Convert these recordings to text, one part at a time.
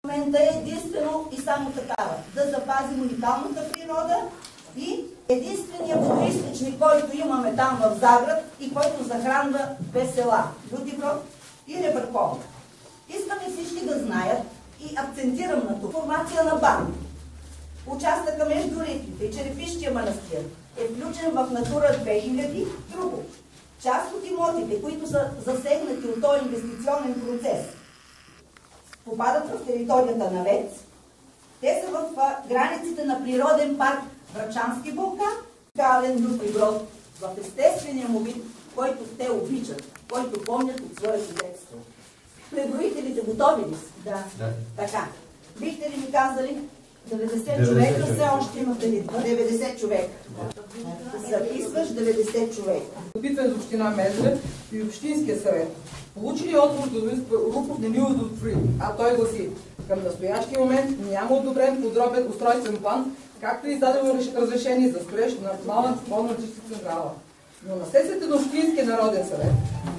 момента е единствено и само такава. Да запазим уникалната природа и единствения водоизточник, който имаме там в Загреб и който захранва две села – Лютиброд и Ребърково. Искаме всички да знаят и акцентирам на това. Формация на БАН. Участъка между Ритвите и Черепишкия манастир е включен в Натура 2000. Друго. Част от имотите, които са засегнати от този инвестиционен процес, попадат в територията на ВЕЦ. Те са в границите на природен парк Врачански вулкан, Кален Лютиброд, в естествения му вид, който те обичат, който помнят от своето детство. Преброителите готови ли са? Да. Така. Бихте ли ми казали? 90 човека, все още имате ли? 90 човека. Записваш 90 човека. Опитване за община Мездра и Общинския съвет. Получили отговор до Рупов не ни удовлетвори, а той гласи: към настоящия момент няма одобрен подробен устройствен план, както и издадено разрешение за строеж на малък водно-чиста централа. Но на сесията на Общинския народен съвет,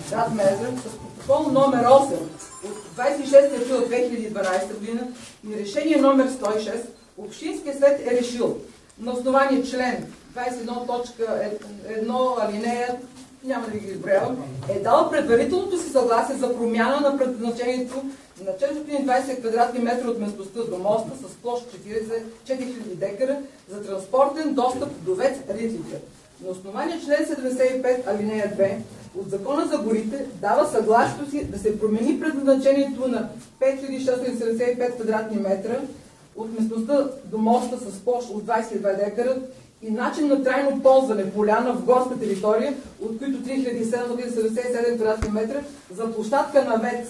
град Мездра, с протокол номер 8 от 26 април 2012 година и решение номер 106, Общинският съвет е решил на основание член 21.1 алинея, няма да ви ги изброявам, е дал предварителното си съгласие за промяна на предназначението на 420 квадратни метра от местността до моста с площ 4000 декара за транспортен достъп до ВЕЦ Ритвите. На основание член 75 алинея 2 от Закона за горите дава съгласието си да се промени предназначението на 5675 квадратни метра от местността до моста с площ от 22 декара и начин на трайно ползване поляна в горска територия, от които 3777 квадратни метра за площадка на ВЕЦ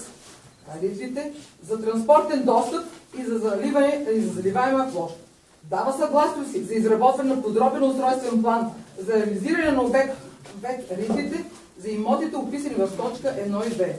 Ритвите, за транспортен достъп и за заливане и за заливаема площ. Дава съгласието си за изработване на подробен устройствен план за реализиране на обект ВЕЦ Ритвите за имотите, описани в точка 1 и 2.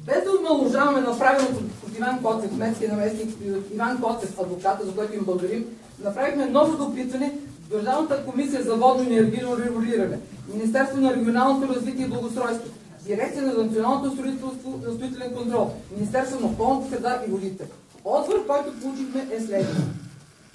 Без да омаловажаваме направеното от Иван Коцев, кметския наместник, и от Иван Коцев, адвоката, за което им благодарим, направихме ново допитване в Държавната комисия за водно и енергийно регулиране, Министерство на регионалното развитие и благоустройство, Дирекция на националното строителство и строителен контрол, Министерство на околната среда и водите. Отговор, който получихме, е следния.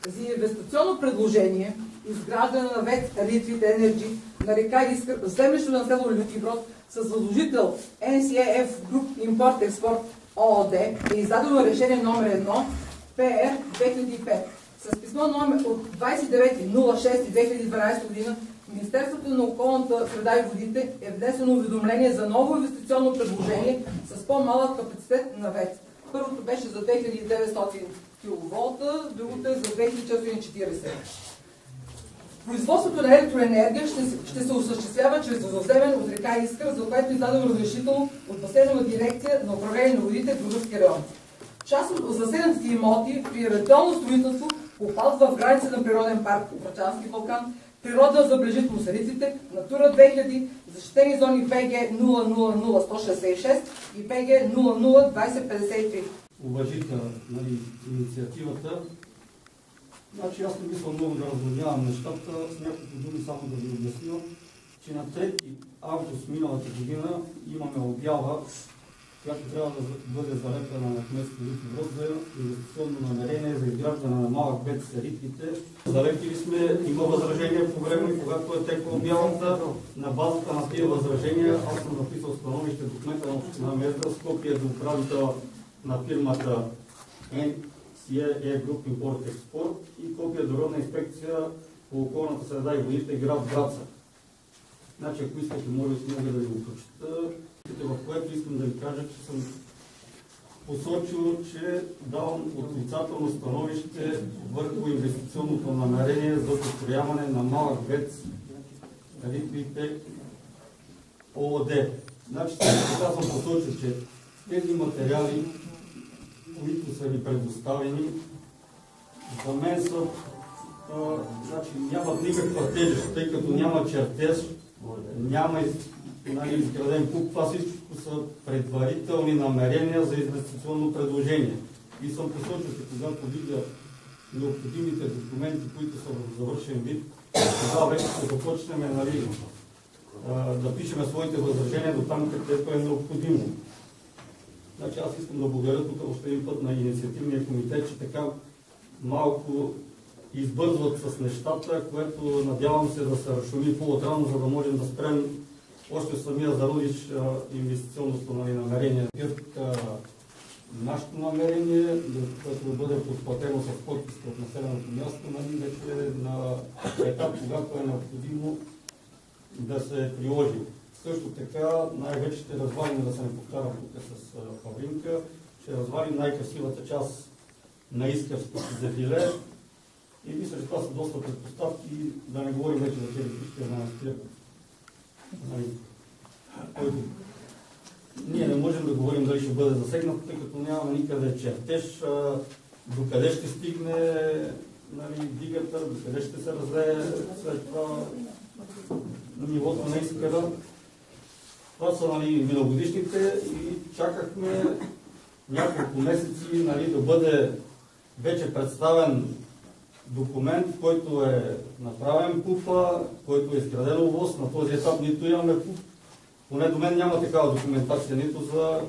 За инвестиционно предложение изграждане на ВЕЦ Ритвите Енерджи на река Искър в землището на село Лютиброд с възложител NCAF Group Import Export ООД е издадено решение номер 1 PR 2005. С писмо номер от 29.06.2012 година Министерството на околната среда и водите е внесено уведомление за ново инвестиционно предложение с по-малък капацитет на ВЕЦ. Първото беше за 2900 кВт, другото е за 2440. Производството на електроенергия ще се осъществява чрез водовземен от река Искър, за което е издадено разрешително от Басейнова дирекция на управление на водите в Дунавски район. Част от засегнатите имоти при редовно строителство попадат в граница на природен парк Врачански вулкан, природна забележителност Ритвите, Натура 2000, защитени зони ПГ 000166 и ПГ 002053. Уважиха инициативата. Значи аз не мисля много да разводнявам нещата, с няколко думи само да ви обясня, че на 3 август миналата година имаме обява, която трябва да бъде залепена на кметски Лютиброд за инвестиционно намерение за изграждане на малък ВЕЦ Ритвите. Залепили сме, има възражения по време, когато е текла обявата. На базата на тези възражения аз съм написал становище до кмета на община Мездра с копия до управител на фирмата NCAF Group Import Export и копия до Родна инспекция по околната среда и водите град Враца. Значи, ако искате, може да ви го прочета, в което искам да ви кажа, че съм посочил, че давам отрицателно становище върху инвестиционното намерение за построяване на малък ВЕЦ Ритвите ООД. Значи, сега съм посочил, че тези материали, които са ни предоставени, за мен са, значи, нямат никаква тежест, тъй като няма чертеж, няма изграден ПУП. Това всичко са предварителни намерения за инвестиционно предложение. И съм посочил, че когато видя необходимите документи, които са в завършен вид, тогава вече ще започнем да пишем своите възражения до там, където е необходимо. Значи аз искам да благодаря тук още един път на инициативния комитет, че така малко избързват с нещата, което надявам се да се разшуми по-отрано, за да можем да спрем още самия зародиш инвестиционното намерение. Нашето намерение, което да бъде подплатено с подписка от населеното място, вече е на етап, когато е необходимо да се приложи. Също така, най-вече ще развалим, да се не повтарям тук с Павлинка, ще развалим най-красивата част на Искърското дефиле и мисля, че това са доста предпоставки, да не говорим вече за тези пишки на Настия. Ние не можем да говорим дали ще бъде засегнат, тъй като нямаме никъде чертеж, докъде ще стигне дигата, докъде ще се развее след това нивото на Искъра. Това са миналогодишните и чакахме няколко месеци да бъде вече представен документ, който е направен ПУП-а, който е изграден ОВОС. На този етап нито имаме ПУП. Поне до мен няма такава документация, нито за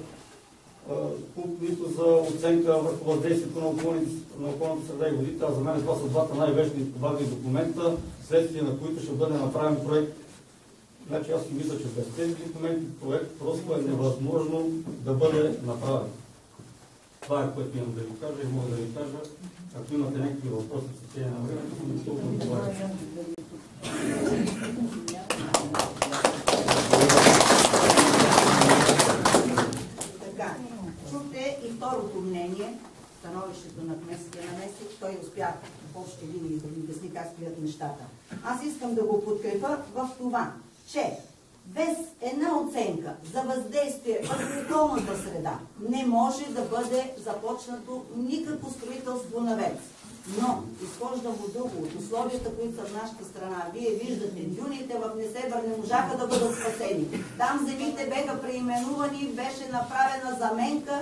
ПУП, нито за оценка върху въздействието на околната среда и водите. А за мен това са двата най-важни документа, следствие на които ще бъде направен проект. Значи аз си мисля, че без тези документи проект просто е невъзможно да бъде направен. Това е, което имам да ви кажа и мога да ви кажа. Ако имате някакви въпроси в течение на времето, не толкова отговаря. Така, чухте и второто мнение, становището на кметския наместник. Той успя в общи линии да ви обясни как стоят нещата. Аз искам да го подкрепя в това, че без една оценка за въздействие върху околната среда не може да бъде започнато никакво строителство на ВЕЦ. Но изхождам от друго, от условията, които са в нашата страна. Вие виждате, дюните в Несебър не можаха да бъдат спасени. Там земите беха преименувани, беше направена заменка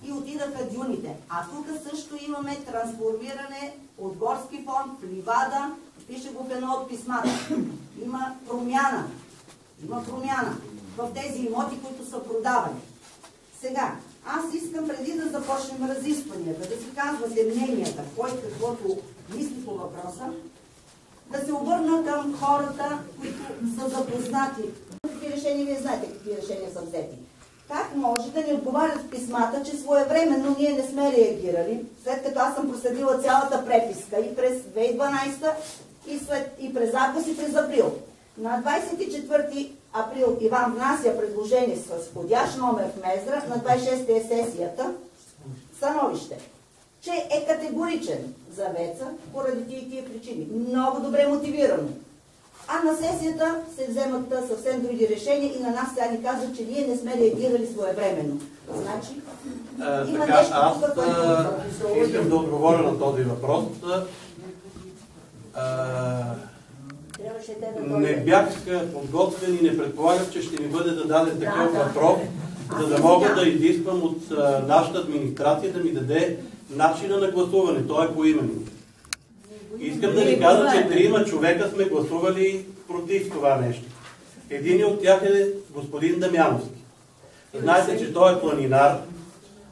и отидаха дюните. А тук също имаме трансформиране от горски фонд в ливада, пише го в едно от писмата. Има промяна. Има промяна в тези имоти, които са продавани. Сега, аз искам преди да започнем разискванията, да си казвате мненията, кой каквото мисли по въпроса, да се обърна към хората, които са запознати. Какви решения, вие знаете какви решения са взети. Как може да ни отговарят в писмата, че своевременно ние не сме реагирали, след като аз съм проследила цялата преписка и през 2012 и през август и през април. На 24 април Иван внася предложение с входящ номер в Мездра, на 26 е сесията, становище, че е категоричен за ВЕЦ-а поради тия причини. Много добре мотивирано. А на сесията се вземат съвсем други решения и на нас сега ни казват, че ние не сме реагирали своевременно. Значи, има така, нещо тук, което... Искам да отговоря на този въпрос. Не бях подготвен и не предполагах, че ще ми бъде да даде такъв въпрос, за да мога да изисквам от нашата администрация да ми даде начина на гласуване. То е поименно. Искам да ви кажа, че 3 човека сме гласували против това нещо. Един от тях е господин Дамяновски. Знаете, че той е планинар,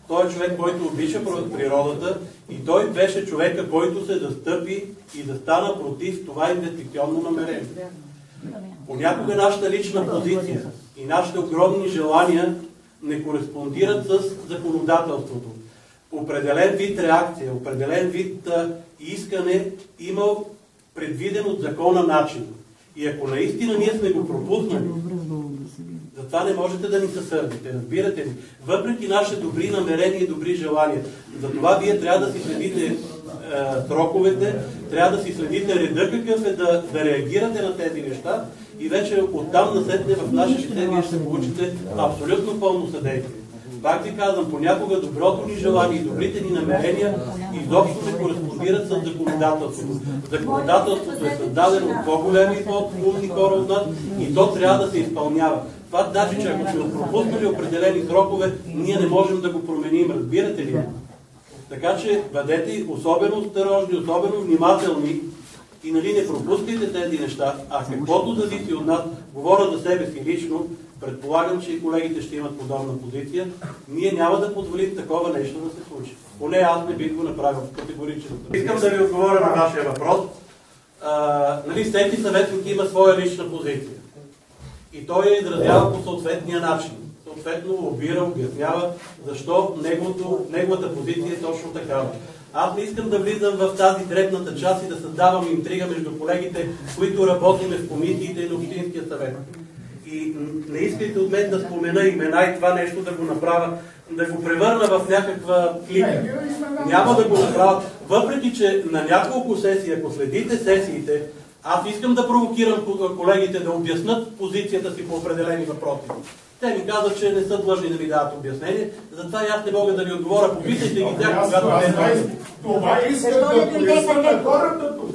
той е човек, който обича природата и той беше човека, който се застъпи и да стана против това инвестиционно намерение. Понякога нашата лична позиция и нашите огромни желания не кореспондират с законодателството. Определен вид реакция, определен вид искане има предвиден от закона начин. И ако наистина ние сме го пропуснали, затова не можете да ни се сърдите, разбирате ли? Въпреки нашите добри намерения и добри желания. Затова вие трябва да си следите сроковете, трябва да си следите реда какъв е да реагирате на тези неща и вече оттам насетне в наше лице вие ще получите абсолютно пълно съдействие. Пак ви казвам, понякога доброто ни желание и добрите ни намерения изобщо не кореспондират с законодателството. Законодателството е създадено от по-големи и по-умни хора от нас и то трябва да се изпълнява. Това значи, че ако сме пропуснали определени срокове, ние не можем да го променим. Разбирате ли? Така че бъдете особено осторожни, особено внимателни и не пропускайте тези неща. А каквото зависи от нас, говоря за себе си лично, Предполагам, че и колегите ще имат подобна позиция. Ние няма да позволим такова нещо да се случи. Поне аз не бих го направил категорично. Искам да ви отговоря на вашия въпрос. Всеки съветник има своя лична позиция. И той я изразява по съответния начин. Съответно лобира, обяснява защо неговата позиция е точно такава. Аз не искам да влизам в тази дребната част и да създавам интрига между колегите, които работиме в комисиите на Общинския съвет. И не искайте от мен да спомена имена и това нещо да го направя, да го превърна в някаква клика. Няма да го направя. Въпреки, че на няколко сесии, ако следите сесиите, аз искам да провокирам колегите да обяснат позицията си по определени въпроси. Те ми казват, че не са длъжни да ми дадат обяснение, затова и аз не мога да ви отговоря. Попитайте ги тях, когато те това искат да пояснят хората тук.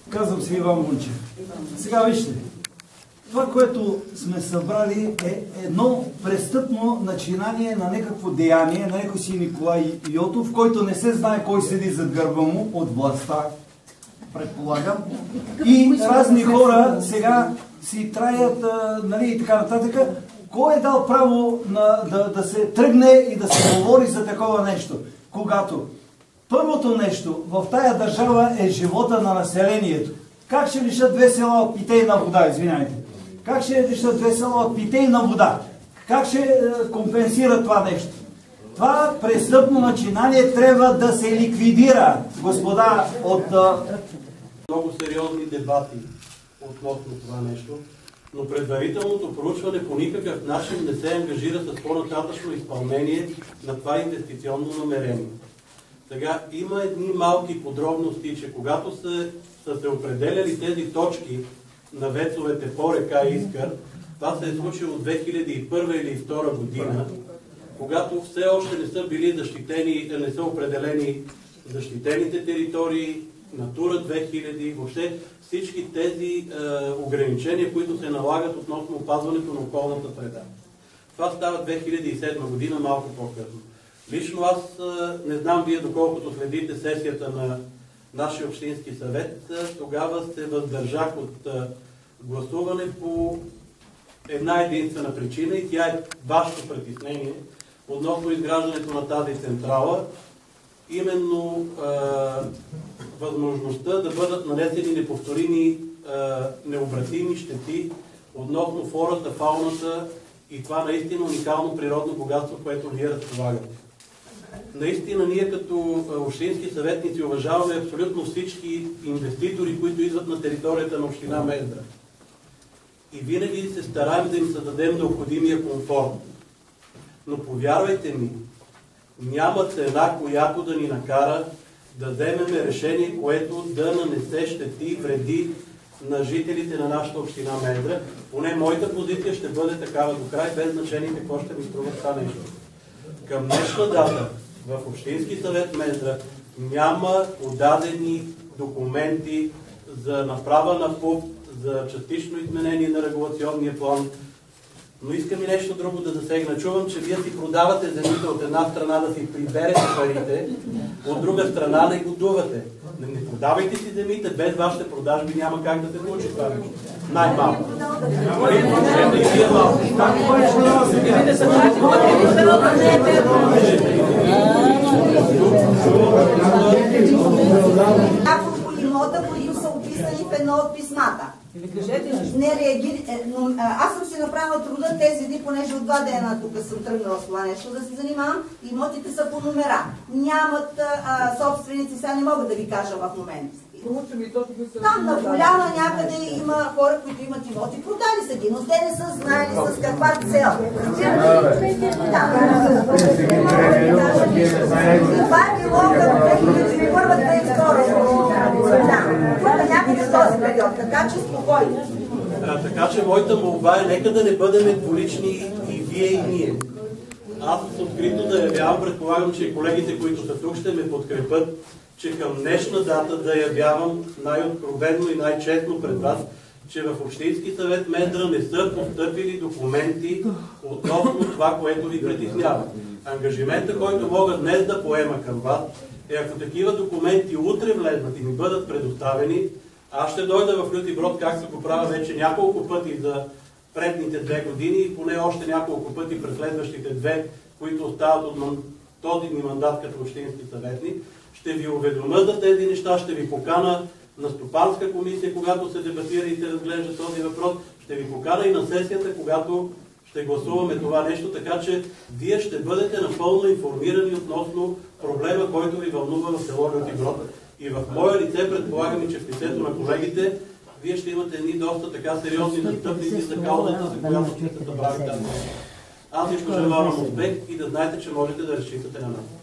Казвам си Иван Бунчев. Сега вижте, това, което сме събрали е едно престъпно начинание на някакво деяние, на някой си Николай Йотов, който не се знае кой седи зад гърба му от властта, предполагам. И разни хора сега си траят, нали, и така нататък. Кой е дал право да се тръгне и да се говори за такова нещо? Когато първото нещо в тая държава е живота на населението. Как ще лишат 2 села от питейна вода, извиняйте? Как ще лишат 2 села от питейна вода? Как ще компенсира това нещо? Това престъпно начинание трябва да се ликвидира, господа от... Много сериозни дебати относно това нещо, но предварителното проучване по никакъв начин не се ангажира с по-нататъчно изпълнение на това инвестиционно намерение. Сега има едни малки подробности, че когато са се определяли тези точки на ВЕЦ-овете по река Искър, това се е случило от 2001 или 2002 година, когато все още не са били защитени, не са определени защитените територии, Натура 2000, въобще всички тези ограничения, които се налагат относно опазването на околната среда. Това става 2007 година, малко по-късно. Лично аз не знам вие доколкото следите сесията на нашия общински съвет, тогава се въздържах от гласуване по една единствена причина и тя е вашето притеснение относно изграждането на тази централа, именно възможността да бъдат нанесени неповторими, необратими щети относно флората, фауната и това наистина уникално природно богатство, което вие разполагате. Наистина ние като общински съветници уважаваме абсолютно всички инвеститори, които идват на територията на община Мездра. И винаги се стараем да им създадем необходимия комфорт. Но повярвайте ми, няма цена, която да ни накара да вземем решение, което да нанесе щети и вреди на жителите на нашата община Мездра. Поне моята позиция ще бъде такава до край, без значение какво ще ми струва това нещо. Към днешна дата в Общински съвет Мездра няма подадени документи за направа на ПУП, за частично изменение на регулационния план. Но искам и нещо друго да засегна. Чувам, че вие си продавате земите от една страна да си приберете парите, от друга страна не го дувате. Не продавайте си земите, без вашите продажби няма как да се случи това нещо. Най-малко. Няколко имота, които са описани в едно от писмата. Не реагири... Аз съм си направила труда тези дни, понеже от 2 дена тук съм тръгнала с това нещо да се занимавам. Имотите са по номера. Нямат собственици, сега не мога да ви кажа в момента. Там на поляна някъде има хора, които имат имоти, продали са ги, но те не са знаели с каква цел. Това е било към 2001-2002 някъде в този период, така че спокойно. Така че моята молба е нека да не бъдем двулични и вие и ние. Аз открито заявявам, предполагам, че колегите, които са тук, ще ме подкрепят, че към днешна дата заявявам най-откровенно и най-честно пред вас, че в Общински съвет Мездра не са постъпили документи относно това, което ви притеснява. Ангажимента, който мога днес да поема към вас, е ако такива документи утре влезнат и ми бъдат предоставени, аз ще дойда в Люти Брод, както го правя вече няколко пъти за предните 2 години и поне още няколко пъти през следващите 2, които остават от този ми мандат като общински съветник. Ще ви уведомя за тези неща, ще ви покана на стопанска комисия, когато се дебатира и се разглежда този въпрос. Ще ви покана и на сесията, когато ще гласуваме това нещо, така че вие ще бъдете напълно информирани относно проблема, който ви вълнува в село Люти Брод. И в мое лице, предполагам и че в лицето на колегите, вие ще имате едни доста така сериозни застъпници за каузата, за която ще се събрави тази. Аз ви пожелавам успех и да знаете, че можете да разчитате на нас.